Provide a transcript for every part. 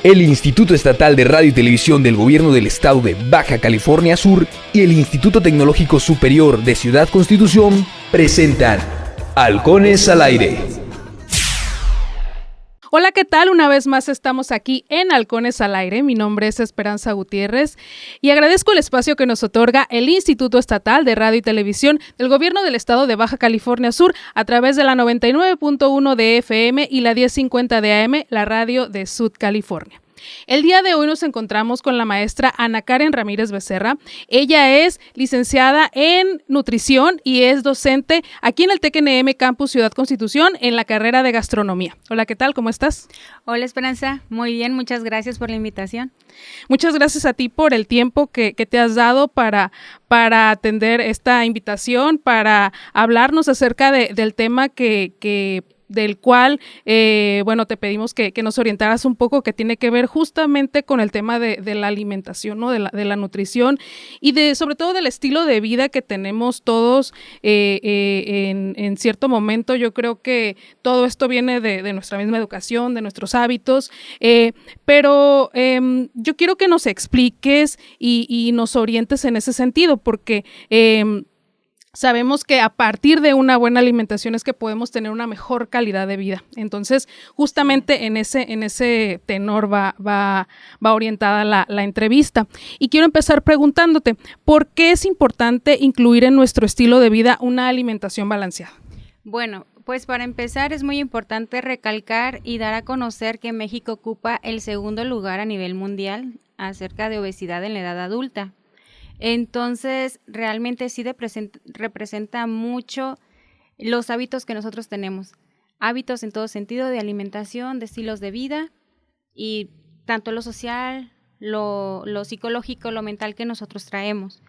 El Instituto Estatal de Radio y Televisión del Gobierno del Estado de Baja California Sur y el Instituto Tecnológico Superior de Ciudad Constitución presentan Halcones al Aire. Hola, ¿qué tal? Una vez más estamos aquí en Halcones al Aire. Mi nombre es Esperanza Gutiérrez y agradezco el espacio que nos otorga el Instituto Estatal de Radio y Televisión del Gobierno del Estado de Baja California Sur a través de la 99.1 de FM y la 1050 de AM, la radio de Sud California. El día de hoy nos encontramos con la maestra Ana Karen Ramírez Becerra. Ella es licenciada en nutrición y es docente aquí en el TECNM Campus Ciudad Constitución en la carrera de gastronomía. Hola, ¿qué tal? ¿Cómo estás? Hola, Esperanza. Muy bien, muchas gracias por la invitación. Muchas gracias a ti por el tiempo que te has dado para atender esta invitación, para hablarnos acerca del tema del cual, te pedimos que nos orientaras un poco, que tiene que ver justamente con el tema de la alimentación, ¿no? de la nutrición y sobre todo del estilo de vida que tenemos todos en cierto momento. Yo creo que todo esto viene de nuestra misma educación, de nuestros hábitos, pero yo quiero que nos expliques y nos orientes en ese sentido, porque sabemos que a partir de una buena alimentación es que podemos tener una mejor calidad de vida. Entonces, justamente en ese tenor va orientada la entrevista. Y quiero empezar preguntándote, ¿por qué es importante incluir en nuestro estilo de vida una alimentación balanceada? Bueno, pues para empezar es muy importante recalcar y dar a conocer que México ocupa el segundo lugar a nivel mundial acerca de obesidad en la edad adulta. Entonces, realmente sí representa mucho los hábitos que nosotros tenemos. Hábitos en todo sentido de alimentación, de estilos de vida y tanto lo social, lo psicológico, lo mental que nosotros traemos.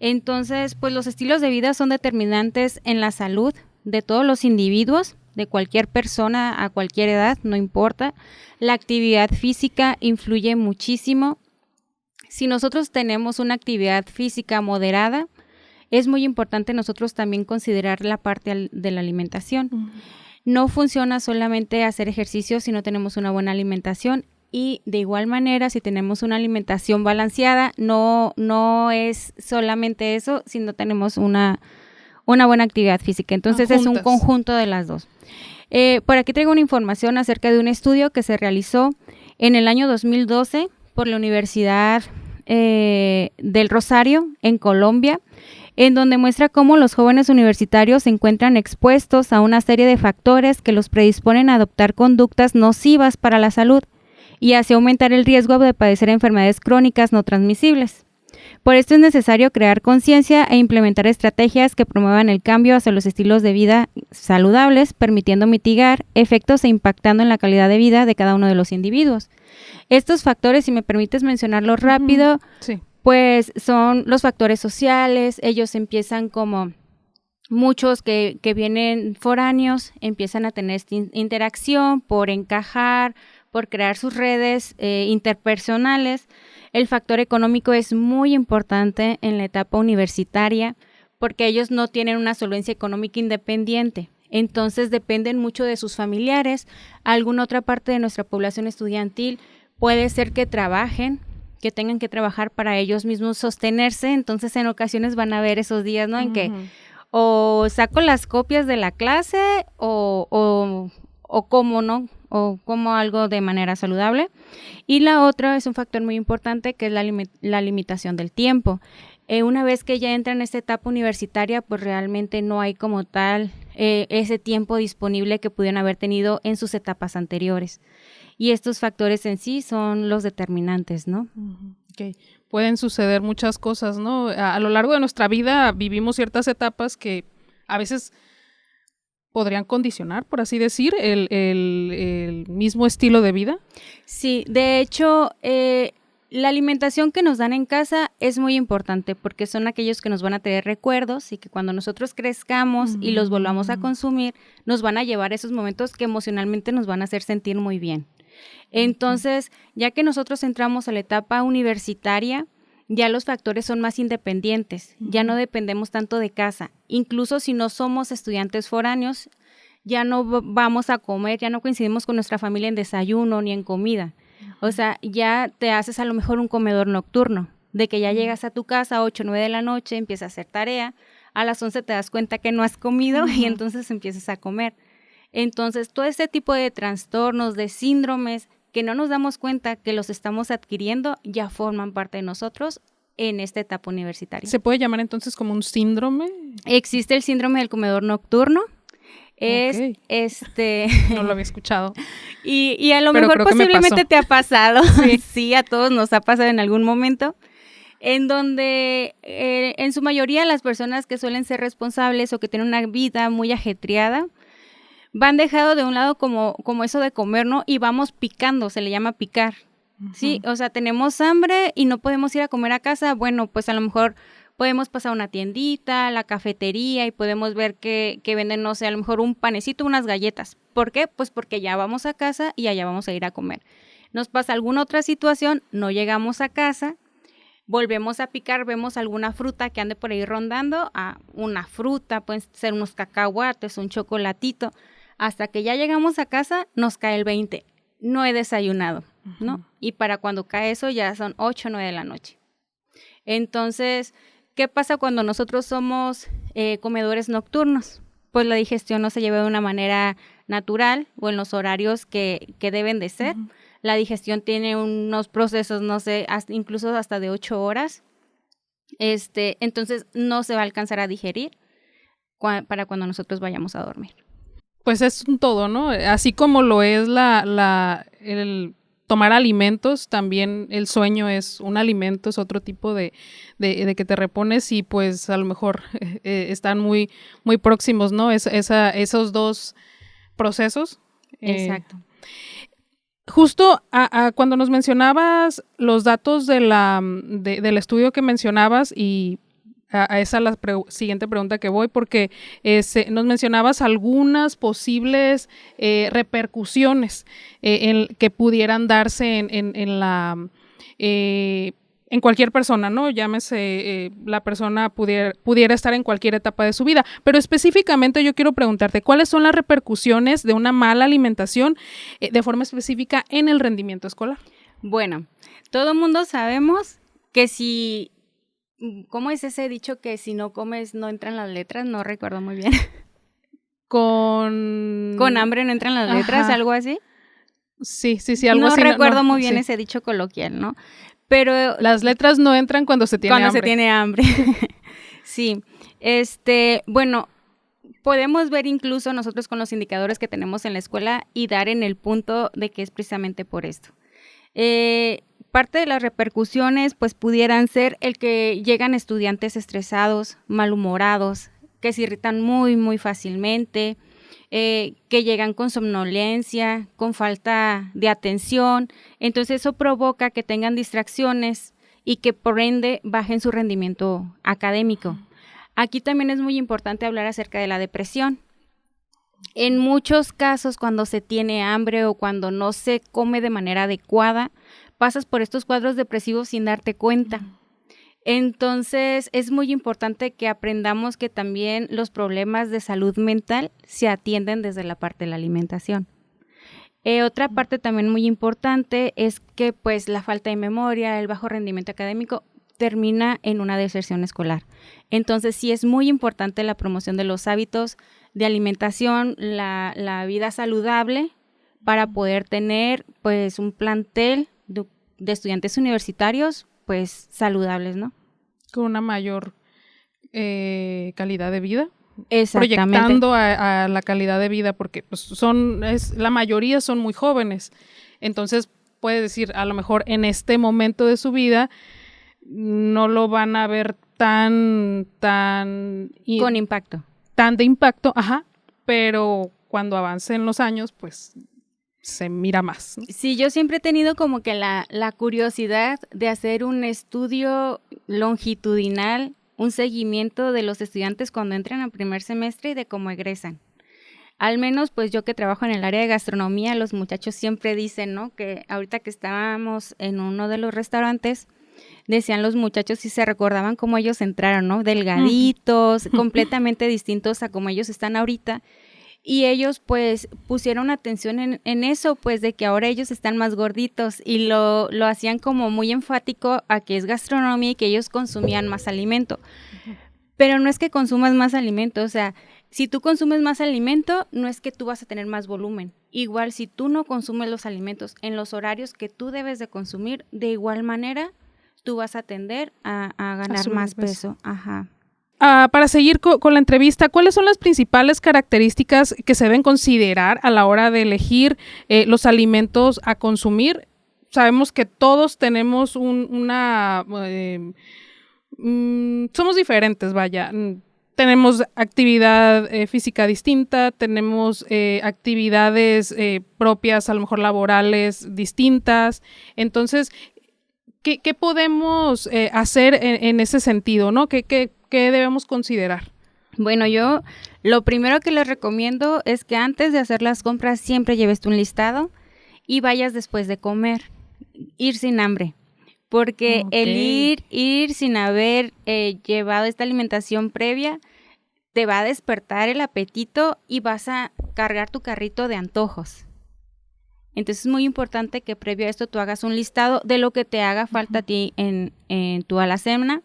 Entonces, pues los estilos de vida son determinantes en la salud de todos los individuos, de cualquier persona a cualquier edad, no importa. La actividad física influye muchísimo. Si nosotros tenemos una actividad física moderada, es muy importante nosotros también considerar la parte de la alimentación. Uh-huh. No funciona solamente hacer ejercicio si no tenemos una buena alimentación y de igual manera si tenemos una alimentación balanceada, no es solamente eso, si no tenemos una buena actividad física. Entonces es un conjunto de las dos. Por aquí traigo una información acerca de un estudio que se realizó en el año 2012 por la Universidad del Rosario en Colombia, en donde muestra cómo los jóvenes universitarios se encuentran expuestos a una serie de factores que los predisponen a adoptar conductas nocivas para la salud y así aumentar el riesgo de padecer enfermedades crónicas no transmisibles. Por esto es necesario crear conciencia e implementar estrategias que promuevan el cambio hacia los estilos de vida saludables, permitiendo mitigar efectos e impactando en la calidad de vida de cada uno de los individuos. Estos factores, si me permites mencionarlos rápido, sí, pues son los factores sociales. Ellos empiezan como muchos que vienen foráneos, empiezan a tener esta interacción por encajar, por crear sus redes interpersonales. El factor económico es muy importante en la etapa universitaria porque ellos no tienen una solvencia económica independiente. Entonces dependen mucho de sus familiares. Alguna otra parte de nuestra población estudiantil puede ser que trabajen, que tengan que trabajar para ellos mismos sostenerse. Entonces en ocasiones van a haber esos días, ¿no? En que o saco las copias de la clase o como, ¿no? O como algo de manera saludable. Y la otra es un factor muy importante que es la limitación del tiempo. Una vez que ya entra en esta etapa universitaria, pues realmente no hay como tal ese tiempo disponible que pudieron haber tenido en sus etapas anteriores. Y estos factores en sí son los determinantes, ¿no? Okay. Pueden suceder muchas cosas, ¿no? A lo largo de nuestra vida vivimos ciertas etapas que a veces podrían condicionar, por así decir, el mismo estilo de vida. Sí, de hecho, la alimentación que nos dan en casa es muy importante porque son aquellos que nos van a traer recuerdos y que cuando nosotros crezcamos y los volvamos a consumir, nos van a llevar a esos momentos que emocionalmente nos van a hacer sentir muy bien. Entonces, ya que nosotros entramos a la etapa universitaria, ya los factores son más independientes, ya no dependemos tanto de casa. Incluso si no somos estudiantes foráneos, ya no vamos a comer, ya no coincidimos con nuestra familia en desayuno ni en comida. O sea, ya te haces a lo mejor un comedor nocturno, de que ya llegas a tu casa a 8 o 9 de la noche, empiezas a hacer tarea, a las 11 te das cuenta que no has comido y entonces empiezas a comer. Entonces, todo este tipo de trastornos, de síndromes, que no nos damos cuenta que los estamos adquiriendo, ya forman parte de nosotros en esta etapa universitaria. ¿Se puede llamar entonces como un síndrome? Existe el síndrome del comedor nocturno. Okay. No lo había escuchado. Y a lo mejor posiblemente te ha pasado. Sí. Sí, a todos nos ha pasado en algún momento. En donde en su mayoría las personas que suelen ser responsables o que tienen una vida muy ajetreada, van dejado de un lado como eso de comer, ¿no? Y vamos picando, se le llama picar. Sí, o sea, tenemos hambre y no podemos ir a comer a casa. Bueno, pues a lo mejor podemos pasar a una tiendita, la cafetería y podemos ver que venden, no sé, a lo mejor un panecito, unas galletas. ¿Por qué? Pues porque ya vamos a casa y allá vamos a ir a comer. Nos pasa alguna otra situación, no llegamos a casa, volvemos a picar, vemos alguna fruta que ande por ahí rondando, una fruta, pueden ser unos cacahuates, un chocolatito. Hasta que ya llegamos a casa, nos cae el 20. No he desayunado, ¿no? Y para cuando cae eso ya son 8 o 9 de la noche. Entonces, ¿qué pasa cuando nosotros somos comedores nocturnos? Pues la digestión no se lleva de una manera natural o en los horarios que deben de ser. La digestión tiene unos procesos, no sé, incluso hasta de 8 horas. Entonces, no se va a alcanzar a digerir para cuando nosotros vayamos a dormir. Pues es un todo, ¿no? Así como lo es el tomar alimentos, también el sueño es un alimento, es otro tipo de que te repones y pues a lo mejor están muy, muy próximos, ¿no? Esos dos procesos. Exacto. Justo cuando nos mencionabas los datos del estudio que mencionabas y a esa la siguiente pregunta que voy, porque nos mencionabas algunas posibles repercusiones que pudieran darse en cualquier persona, ¿no? Llámese, la persona pudiera estar en cualquier etapa de su vida, pero específicamente yo quiero preguntarte, ¿cuáles son las repercusiones de una mala alimentación de forma específica en el rendimiento escolar? Bueno, todo el mundo sabemos que si... ¿Cómo es ese dicho que si no comes no entran las letras? No recuerdo muy bien. Con hambre no entran las letras, Ajá. ¿algo así? Sí, algo no así. No recuerdo muy bien ese dicho coloquial, ¿no? Pero las letras no entran cuando se tiene hambre. Cuando se tiene hambre. Sí. Bueno, podemos ver incluso nosotros con los indicadores que tenemos en la escuela y dar en el punto de que es precisamente por esto. Parte de las repercusiones pues pudieran ser el que llegan estudiantes estresados, malhumorados, que se irritan muy, muy fácilmente, que llegan con somnolencia, con falta de atención. Entonces eso provoca que tengan distracciones y que por ende bajen su rendimiento académico. Aquí también es muy importante hablar acerca de la depresión. En muchos casos, cuando se tiene hambre o cuando no se come de manera adecuada, pasas por estos cuadros depresivos sin darte cuenta. Entonces, es muy importante que aprendamos que también los problemas de salud mental se atienden desde la parte de la alimentación. Otra parte también muy importante es que pues la falta de memoria, el bajo rendimiento académico termina en una deserción escolar. Entonces, sí es muy importante la promoción de los hábitos de alimentación, la vida saludable para poder tener pues un plantel de estudiantes universitarios pues saludables, ¿no? Con una mayor calidad de vida. Exactamente. Proyectando a la calidad de vida porque pues, la mayoría son muy jóvenes. Entonces, puede decir, a lo mejor en este momento de su vida no lo van a ver tan con impacto. Tan de impacto, pero cuando avancen los años, pues se mira más, ¿no? Sí, yo siempre he tenido como que la curiosidad de hacer un estudio longitudinal, un seguimiento de los estudiantes cuando entran al primer semestre y de cómo egresan. Al menos, pues yo que trabajo en el área de gastronomía, los muchachos siempre dicen, ¿no? Que ahorita que estábamos en uno de los restaurantes, decían los muchachos si se recordaban cómo ellos entraron, ¿no? Delgaditos, completamente distintos a como ellos están ahorita. Y ellos pues pusieron atención en eso, pues de que ahora ellos están más gorditos y lo hacían como muy enfático a que es gastronomía y que ellos consumían más alimento. Pero no es que consumas más alimento, o sea, si tú consumes más alimento, no es que tú vas a tener más volumen. Igual, si tú no consumes los alimentos en los horarios que tú debes de consumir, de igual manera, tú vas a tender a ganar más peso. Ajá. Para seguir con la entrevista, ¿cuáles son las principales características que se deben considerar a la hora de elegir los alimentos a consumir? Sabemos que todos tenemos somos diferentes, vaya. Tenemos actividad física distinta, tenemos actividades propias, a lo mejor laborales distintas. Entonces, ¿qué podemos hacer en ese sentido, ¿no? ¿Qué debemos considerar? Bueno, yo lo primero que les recomiendo es que antes de hacer las compras siempre lleves un listado y vayas después de comer, ir sin hambre, porque el ir sin haber llevado esta alimentación previa te va a despertar el apetito y vas a cargar tu carrito de antojos. Entonces es muy importante que previo a esto tú hagas un listado de lo que te haga falta a ti en tu alacena.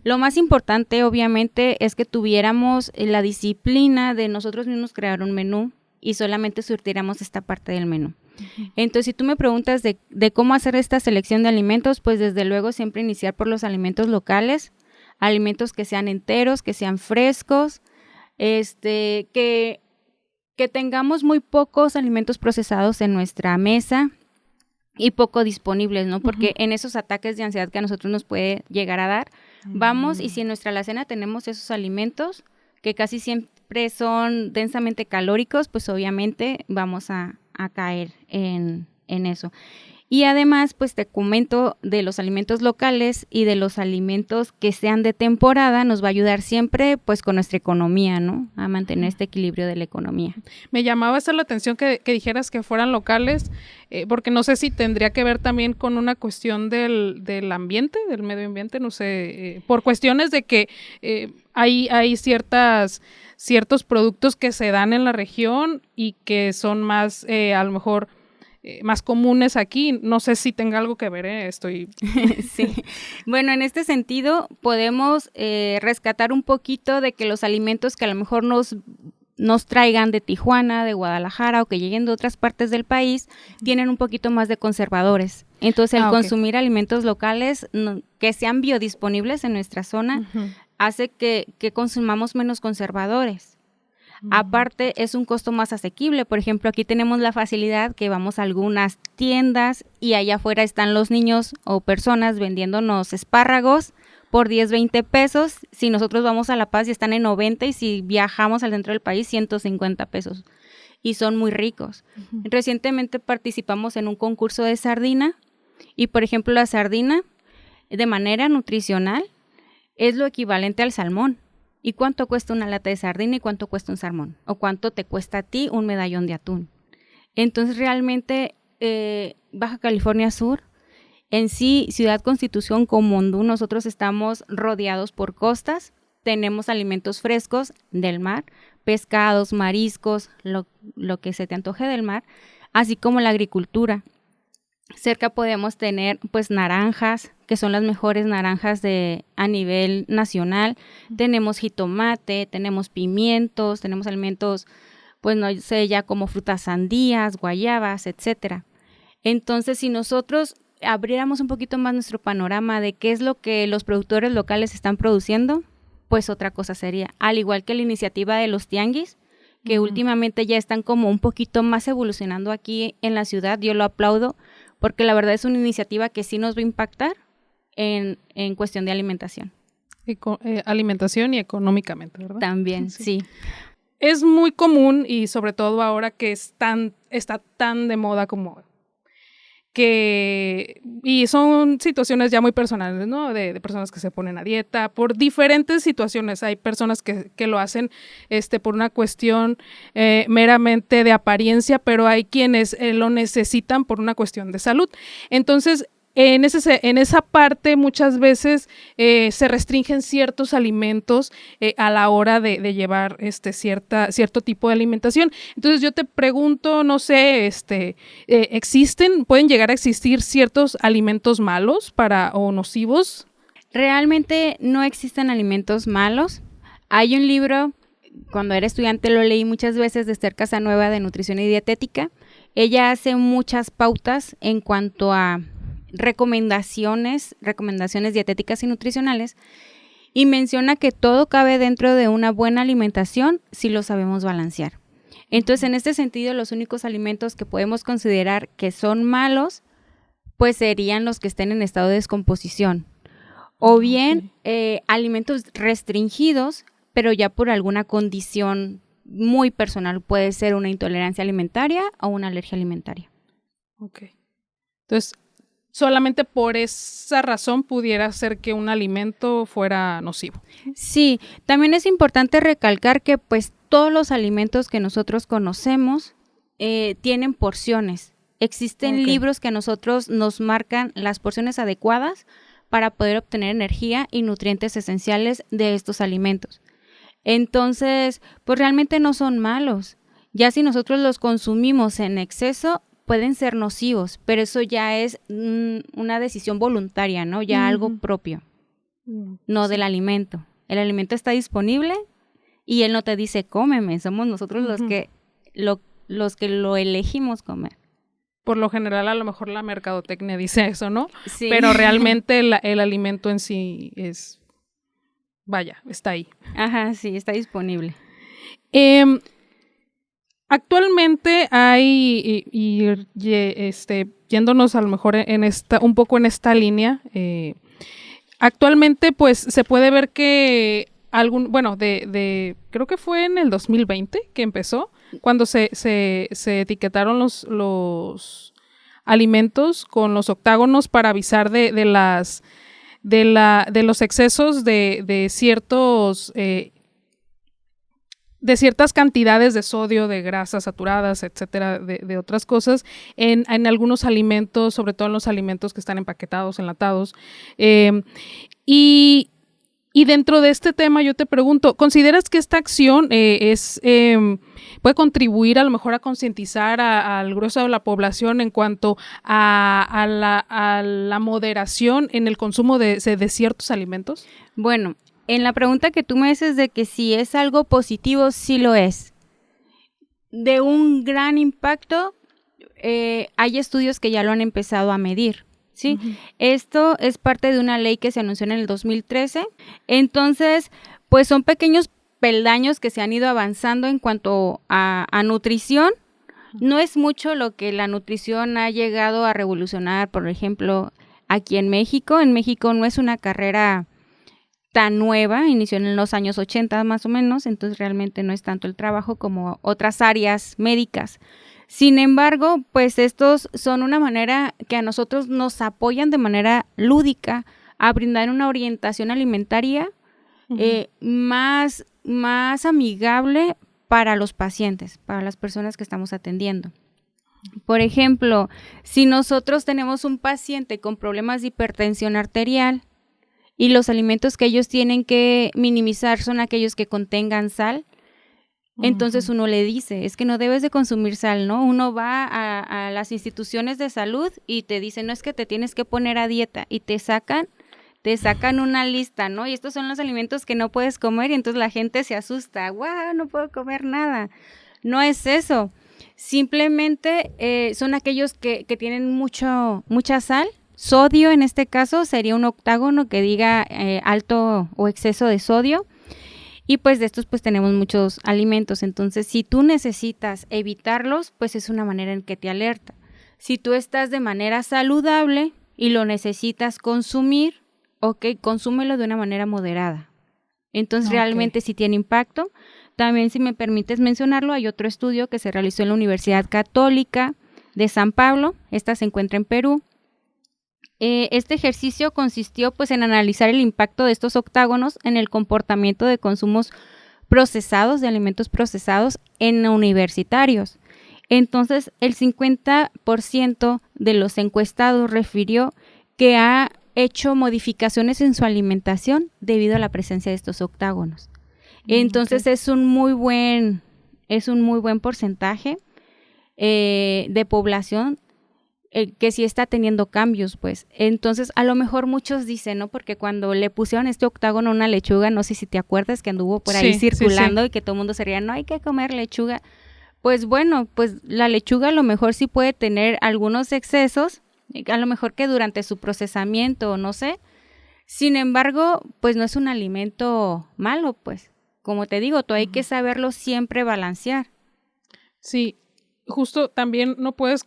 Lo más importante, obviamente, es que tuviéramos la disciplina de nosotros mismos crear un menú y solamente surtiéramos esta parte del menú. Entonces, si tú me preguntas de cómo hacer esta selección de alimentos, pues desde luego siempre iniciar por los alimentos locales, alimentos que sean enteros, que sean frescos, que tengamos muy pocos alimentos procesados en nuestra mesa y poco disponibles, ¿no? Porque en esos ataques de ansiedad que a nosotros nos puede llegar a dar, vamos y si en nuestra alacena tenemos esos alimentos que casi siempre son densamente calóricos, pues obviamente vamos a caer en eso. Y además, pues te comento de los alimentos locales y de los alimentos que sean de temporada, nos va a ayudar siempre pues con nuestra economía, ¿no? A mantener este equilibrio de la economía. Me llamaba esa la atención que dijeras que fueran locales, porque no sé si tendría que ver también con una cuestión del ambiente, del medio ambiente, no sé, por cuestiones de que hay ciertos productos que se dan en la región y que son más, a lo mejor, más comunes aquí. No sé si tenga algo que ver, estoy... Sí, bueno, en este sentido podemos rescatar un poquito de que los alimentos que a lo mejor nos traigan de Tijuana, de Guadalajara o que lleguen de otras partes del país, tienen un poquito más de conservadores. Entonces el consumir alimentos locales que sean biodisponibles en nuestra zona hace que consumamos menos conservadores. Aparte, es un costo más asequible. Por ejemplo, aquí tenemos la facilidad que vamos a algunas tiendas y allá afuera están los niños o personas vendiéndonos espárragos por 10, 20 pesos. Si nosotros vamos a La Paz y están en 90 y si viajamos al centro del país, 150 pesos. Y son muy ricos. Recientemente participamos en un concurso de sardina y, por ejemplo, la sardina de manera nutricional es lo equivalente al salmón. ¿Y cuánto cuesta una lata de sardina y cuánto cuesta un salmón? ¿O cuánto te cuesta a ti un medallón de atún? Entonces, realmente, Baja California Sur, en sí, Ciudad Constitución, Comondú, nosotros estamos rodeados por costas, tenemos alimentos frescos del mar, pescados, mariscos, lo que se te antoje del mar, así como la agricultura. Cerca podemos tener pues naranjas, que son las mejores naranjas a nivel nacional. Tenemos jitomate, tenemos pimientos, tenemos alimentos, pues no sé, ya como frutas sandías, guayabas, etcétera. Entonces, si nosotros abriéramos un poquito más nuestro panorama de qué es lo que los productores locales están produciendo, pues otra cosa sería, al igual que la iniciativa de los tianguis, que últimamente ya están como un poquito más evolucionando aquí en la ciudad, yo lo aplaudo, porque la verdad es una iniciativa que sí nos va a impactar en cuestión de alimentación. Alimentación y económicamente, ¿verdad? También, sí. Es muy común y sobre todo ahora que está tan de moda como y son situaciones ya muy personales, ¿no? De personas que se ponen a dieta por diferentes situaciones. Hay personas que lo hacen por una cuestión meramente de apariencia, pero hay quienes lo necesitan por una cuestión de salud. Entonces, en esa parte muchas veces se restringen ciertos alimentos a la hora de llevar cierto tipo de alimentación. Entonces yo te pregunto, no sé, pueden llegar a existir ciertos alimentos malos o nocivos? Realmente no existen alimentos malos. Hay un libro, cuando era estudiante lo leí muchas veces, de Esther Casanueva, de Nutrición y Dietética. Ella hace muchas pautas en cuanto a recomendaciones dietéticas y nutricionales, y menciona que todo cabe dentro de una buena alimentación si lo sabemos balancear. Entonces, en este sentido, los únicos alimentos que podemos considerar que son malos, pues serían los que estén en estado de descomposición, o bien alimentos restringidos, pero ya por alguna condición muy personal, puede ser una intolerancia alimentaria o una alergia alimentaria. Ok. Entonces, solamente por esa razón pudiera ser que un alimento fuera nocivo. Sí, también es importante recalcar que pues todos los alimentos que nosotros conocemos tienen porciones. Existen libros que a nosotros nos marcan las porciones adecuadas para poder obtener energía y nutrientes esenciales de estos alimentos. Entonces, pues realmente no son malos. Ya si nosotros los consumimos en exceso, pueden ser nocivos, pero eso ya es una decisión voluntaria, ¿no? Ya algo propio, no del alimento. El alimento está disponible y él no te dice cómeme, somos nosotros los que lo elegimos comer. Por lo general, a lo mejor la mercadotecnia dice eso, ¿no? Sí. Pero realmente el alimento en sí está ahí. Ajá, sí, está disponible. Actualmente hay, yéndonos a lo mejor un poco en esta línea, actualmente pues se puede ver que creo que fue en el 2020 que empezó, cuando se etiquetaron los alimentos con los octágonos para avisar de los excesos de ciertas cantidades de sodio, de grasas saturadas, etcétera, de otras cosas, en algunos alimentos, sobre todo en los alimentos que están empaquetados, enlatados. Y dentro de este tema yo te pregunto, ¿consideras que esta acción puede contribuir a lo mejor a concientizar al grueso de la población en cuanto a la moderación en el consumo de ciertos alimentos? Bueno, en la pregunta que tú me haces de que si es algo positivo, sí lo es. De un gran impacto, hay estudios que ya lo han empezado a medir, ¿sí? Uh-huh. Esto es parte de una ley que se anunció en el 2013. Entonces, pues son pequeños peldaños que se han ido avanzando en cuanto a nutrición. No es mucho lo que la nutrición ha llegado a revolucionar, por ejemplo, aquí en México. En México no es una carrera tan nueva, inició en los años 80 más o menos, entonces realmente no es tanto el trabajo como otras áreas médicas. Sin embargo, pues estos son una manera que a nosotros nos apoyan de manera lúdica a brindar una orientación alimentaria más amigable para los pacientes, para las personas que estamos atendiendo. Por ejemplo, si nosotros tenemos un paciente con problemas de hipertensión arterial, y los alimentos que ellos tienen que minimizar son aquellos que contengan sal, entonces uno le dice, es que no debes de consumir sal, ¿no? Uno va a las instituciones de salud y te dicen, no, es que te tienes que poner a dieta, y te sacan una lista, ¿no? Y estos son los alimentos que no puedes comer, y entonces la gente se asusta, ¡guau! No puedo comer nada. No es eso, simplemente son aquellos que tienen mucha sal. Sodio, en este caso, sería un octágono que diga alto o exceso de sodio. Y pues de estos pues tenemos muchos alimentos. Entonces, si tú necesitas evitarlos, pues es una manera en que te alerta. Si tú estás de manera saludable y lo necesitas consumir, ok, consúmelo de una manera moderada. Entonces, realmente sí tiene impacto. También, si me permites mencionarlo, hay otro estudio que se realizó en la Universidad Católica de San Pablo. Esta se encuentra en Perú. Este ejercicio consistió pues en analizar el impacto de estos octágonos en el comportamiento de consumos procesados, de alimentos procesados en universitarios. Entonces, el 50% de los encuestados refirió que ha hecho modificaciones en su alimentación debido a la presencia de estos octágonos. Entonces es un muy buen porcentaje de población que sí está teniendo cambios, pues. Entonces, a lo mejor muchos dicen, ¿no? Porque cuando le pusieron este octágono a una lechuga, no sé si te acuerdas que anduvo por ahí circulando y que todo el mundo se reía, no hay que comer lechuga. Pues bueno, pues la lechuga a lo mejor sí puede tener algunos excesos, a lo mejor que durante su procesamiento, no sé. Sin embargo, pues no es un alimento malo, pues. Como te digo, tú hay que saberlo siempre balancear. Sí, justo también no puedes,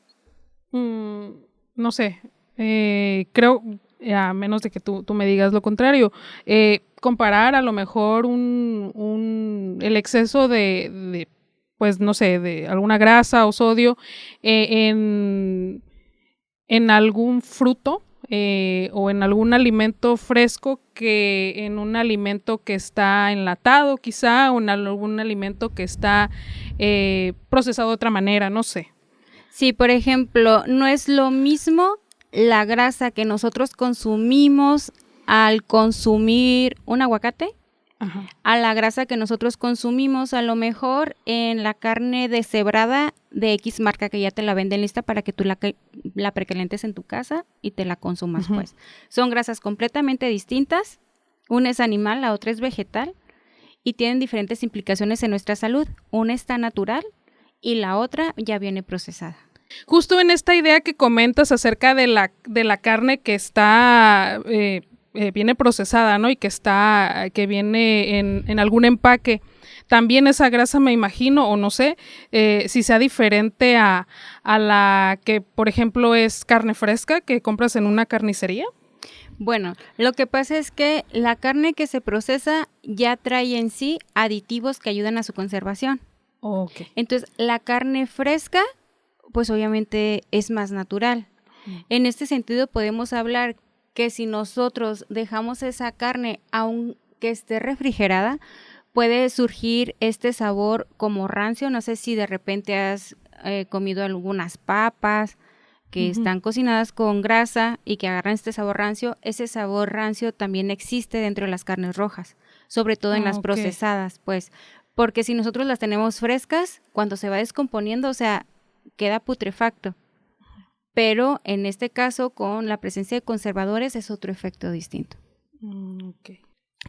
no sé, creo, a menos de que tú me digas lo contrario, comparar a lo mejor el exceso de, pues no sé, de alguna grasa o sodio en algún fruto o en algún alimento fresco que en un alimento que está enlatado quizá, o en algún alimento que está procesado de otra manera, no sé. Sí, por ejemplo, no es lo mismo la grasa que nosotros consumimos al consumir un aguacate, ajá, a la grasa que nosotros consumimos a lo mejor en la carne deshebrada de X marca que ya te la venden lista para que tú la precalientes en tu casa y te la consumas, uh-huh. Pues. Son grasas completamente distintas, una es animal, la otra es vegetal y tienen diferentes implicaciones en nuestra salud. Una está natural y la otra ya viene procesada. Justo en esta idea que comentas acerca de la carne que está viene procesada, ¿no? Y que viene en algún empaque. También esa grasa, me imagino, o no sé, si sea diferente a la que, por ejemplo, es carne fresca que compras en una carnicería. Bueno, lo que pasa es que la carne que se procesa ya trae en sí aditivos que ayudan a su conservación. Okay. Entonces, la carne fresca, pues obviamente es más natural. En este sentido podemos hablar que si nosotros dejamos esa carne aunque esté refrigerada, puede surgir este sabor como rancio. No sé si de repente has comido algunas papas que están cocinadas con grasa y que agarran este sabor rancio. Ese sabor rancio también existe dentro de las carnes rojas, sobre todo en las procesadas, pues, porque si nosotros las tenemos frescas, cuando se va descomponiendo, o sea, queda putrefacto. Pero en este caso, con la presencia de conservadores, es otro efecto distinto. Okay.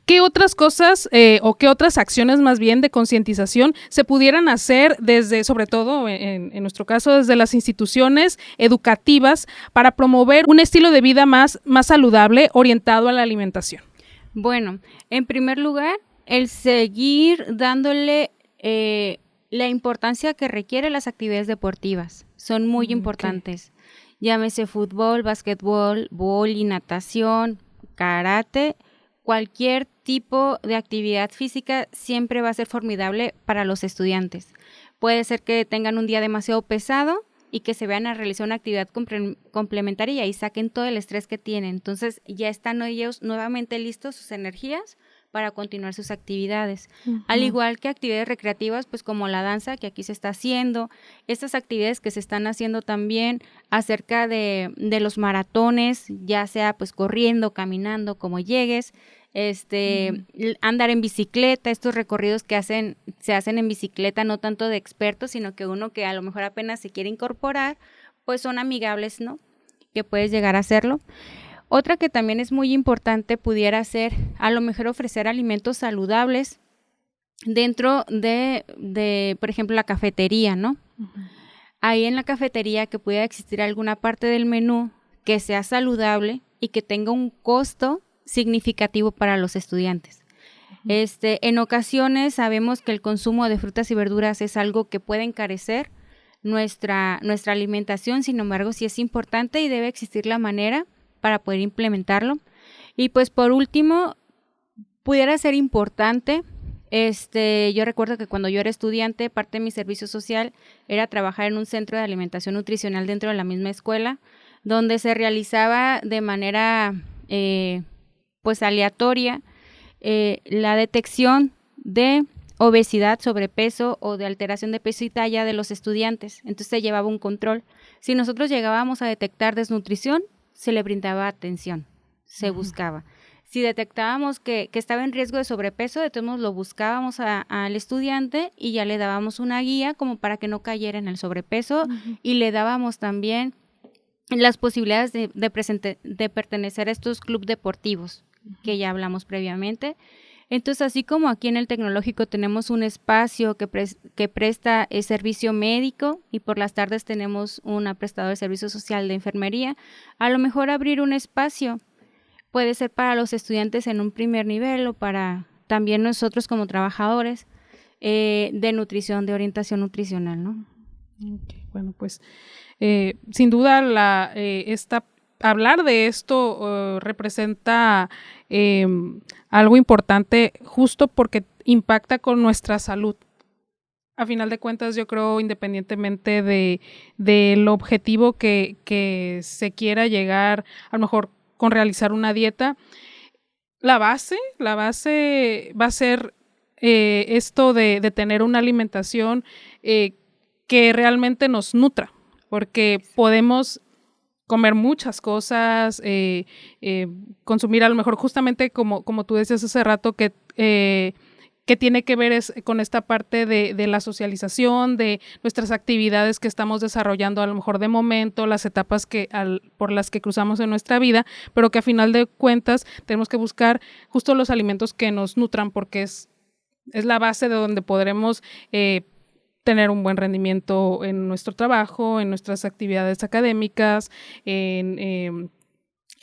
¿Qué otras cosas o qué otras acciones más bien de concientización se pudieran hacer desde, sobre todo en nuestro caso, desde las instituciones educativas para promover un estilo de vida más saludable orientado a la alimentación? Bueno, en primer lugar, el seguir dándole la importancia que requieren las actividades deportivas. Son muy importantes. Llámese fútbol, básquetbol, vóley, natación, karate. Cualquier tipo de actividad física siempre va a ser formidable para los estudiantes. Puede ser que tengan un día demasiado pesado y que se vean a realizar una actividad complementaria y saquen todo el estrés que tienen. Entonces ya están ellos nuevamente listos, sus energías, para continuar sus actividades. Uh-huh. Al igual que actividades recreativas, pues como la danza que aquí se está haciendo, estas actividades que se están haciendo también acerca de los maratones, ya sea pues corriendo, caminando, como llegues, andar en bicicleta, estos recorridos que se hacen en bicicleta, no tanto de expertos, sino que uno que a lo mejor apenas se quiere incorporar, pues son amigables, ¿no? Que puedes llegar a hacerlo. Otra que también es muy importante pudiera ser a lo mejor ofrecer alimentos saludables dentro de por ejemplo, la cafetería, ¿no? Uh-huh. Ahí en la cafetería que pudiera existir alguna parte del menú que sea saludable y que tenga un costo significativo para los estudiantes. Uh-huh. En ocasiones sabemos que el consumo de frutas y verduras es algo que puede encarecer nuestra alimentación, sin embargo, sí es importante y debe existir la manera para poder implementarlo. Y pues por último, pudiera ser importante, yo recuerdo que cuando yo era estudiante, parte de mi servicio social era trabajar en un centro de alimentación nutricional dentro de la misma escuela, donde se realizaba de manera pues aleatoria la detección de obesidad, sobrepeso o de alteración de peso y talla de los estudiantes. Entonces se llevaba un control. Si nosotros llegábamos a detectar desnutrición, se le brindaba atención, se buscaba. Si detectábamos que estaba en riesgo de sobrepeso, de todos modos lo buscábamos al estudiante y ya le dábamos una guía como para que no cayera en el sobrepeso, y le dábamos también las posibilidades de pertenecer a estos clubes deportivos que ya hablamos previamente. Entonces, así como aquí en el Tecnológico tenemos un espacio que presta servicio médico, y por las tardes tenemos una prestadora de servicio social de enfermería, a lo mejor abrir un espacio puede ser para los estudiantes en un primer nivel o para también nosotros como trabajadores de nutrición, de orientación nutricional, ¿no? Okay, bueno, pues sin duda hablar de esto representa algo importante, justo porque impacta con nuestra salud. A final de cuentas, yo creo, independientemente del objetivo que se quiera llegar, a lo mejor con realizar una dieta, la base va a ser esto de tener una alimentación que realmente nos nutra, porque podemos comer muchas cosas, consumir a lo mejor justamente como tú decías hace rato, que tiene que ver con esta parte de la socialización, de nuestras actividades que estamos desarrollando a lo mejor de momento, las etapas por las que cruzamos en nuestra vida, pero que a final de cuentas tenemos que buscar justo los alimentos que nos nutran, porque es la base de donde podremos tener un buen rendimiento en nuestro trabajo, en nuestras actividades académicas, en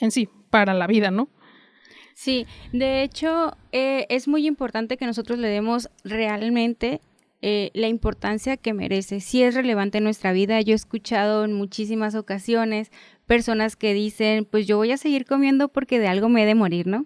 sí, para la vida, ¿no? Sí, de hecho, es muy importante que nosotros le demos realmente la importancia que merece. Sí es relevante en nuestra vida. Yo he escuchado en muchísimas ocasiones personas que dicen, pues yo voy a seguir comiendo porque de algo me he de morir, ¿no?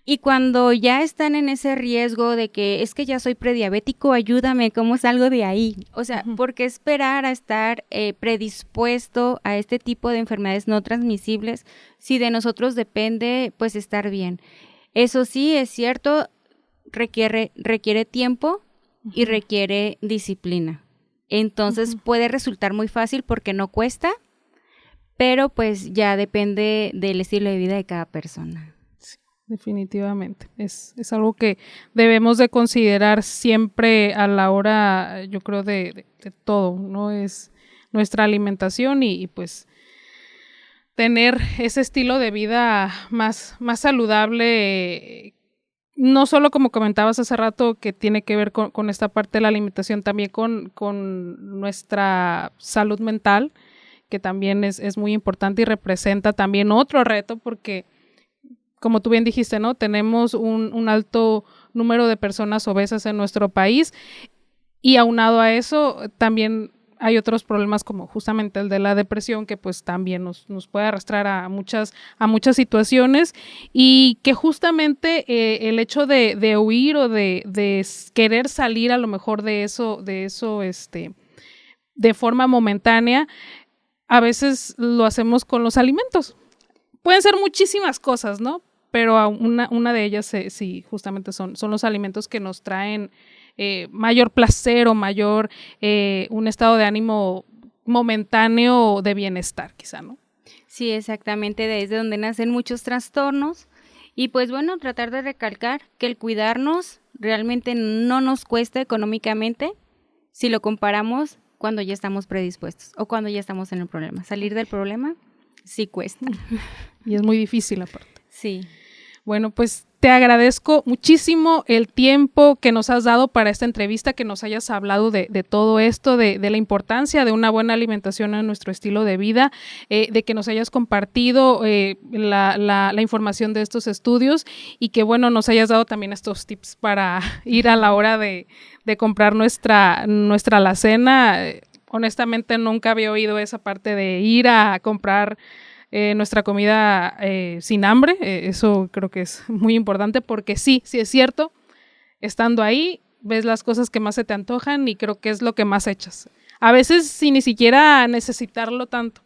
Y cuando ya están en ese riesgo de que es que ya soy prediabético, ayúdame, ¿cómo salgo de ahí? O sea, ¿por qué esperar a estar predispuesto a este tipo de enfermedades no transmisibles si de nosotros depende, pues, estar bien? Eso sí, es cierto, requiere tiempo y requiere disciplina. Entonces, puede resultar muy fácil porque no cuesta, pero pues ya depende del estilo de vida de cada persona. Definitivamente, es algo que debemos de considerar siempre a la hora, yo creo, de todo, ¿no? Es nuestra alimentación y pues tener ese estilo de vida más saludable, no solo como comentabas hace rato, que tiene que ver con esta parte de la alimentación, también con nuestra salud mental, que también es muy importante y representa también otro reto, porque como tú bien dijiste, ¿no? Tenemos un alto número de personas obesas en nuestro país, y aunado a eso también hay otros problemas como justamente el de la depresión, que pues también nos puede arrastrar a muchas situaciones, y que justamente el hecho de huir o de querer salir a lo mejor de eso de forma momentánea, a veces lo hacemos con los alimentos. Pueden ser muchísimas cosas, ¿no? Pero una de ellas sí, justamente son los alimentos que nos traen mayor placer o mayor un estado de ánimo momentáneo de bienestar, quizá, ¿no? Sí, exactamente, desde donde nacen muchos trastornos. Y pues bueno, tratar de recalcar que el cuidarnos realmente no nos cuesta económicamente si lo comparamos cuando ya estamos predispuestos o cuando ya estamos en el problema. Salir del problema sí cuesta. Y es muy difícil aparte. Sí. Bueno, pues te agradezco muchísimo el tiempo que nos has dado para esta entrevista, que nos hayas hablado de todo esto, de la importancia de una buena alimentación en nuestro estilo de vida, de que nos hayas compartido la información de estos estudios, y que bueno, nos hayas dado también estos tips para ir a la hora de comprar nuestra alacena. Honestamente nunca había oído esa parte de ir a comprar nuestra comida sin hambre. Eso creo que es muy importante, porque sí es cierto, estando ahí ves las cosas que más se te antojan y creo que es lo que más echas, a veces sin ni siquiera necesitarlo tanto.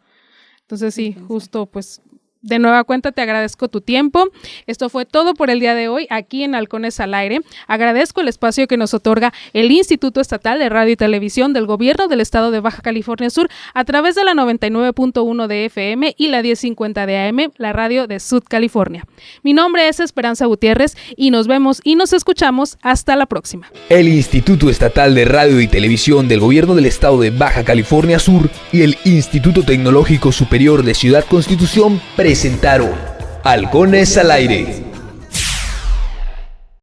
Entonces sí, justo pues de nueva cuenta te agradezco tu tiempo. Esto fue todo por el día de hoy aquí en Halcones al Aire. Agradezco el espacio que nos otorga el Instituto Estatal de Radio y Televisión del Gobierno del Estado de Baja California Sur a través de la 99.1 de FM y la 1050 de AM, la radio de Sud California. Mi nombre es Esperanza Gutiérrez y nos vemos y nos escuchamos hasta la próxima. El Instituto Estatal de Radio y Televisión del Gobierno del Estado de Baja California Sur y el Instituto Tecnológico Superior de Ciudad Constitución presentaron Halcones al Aire.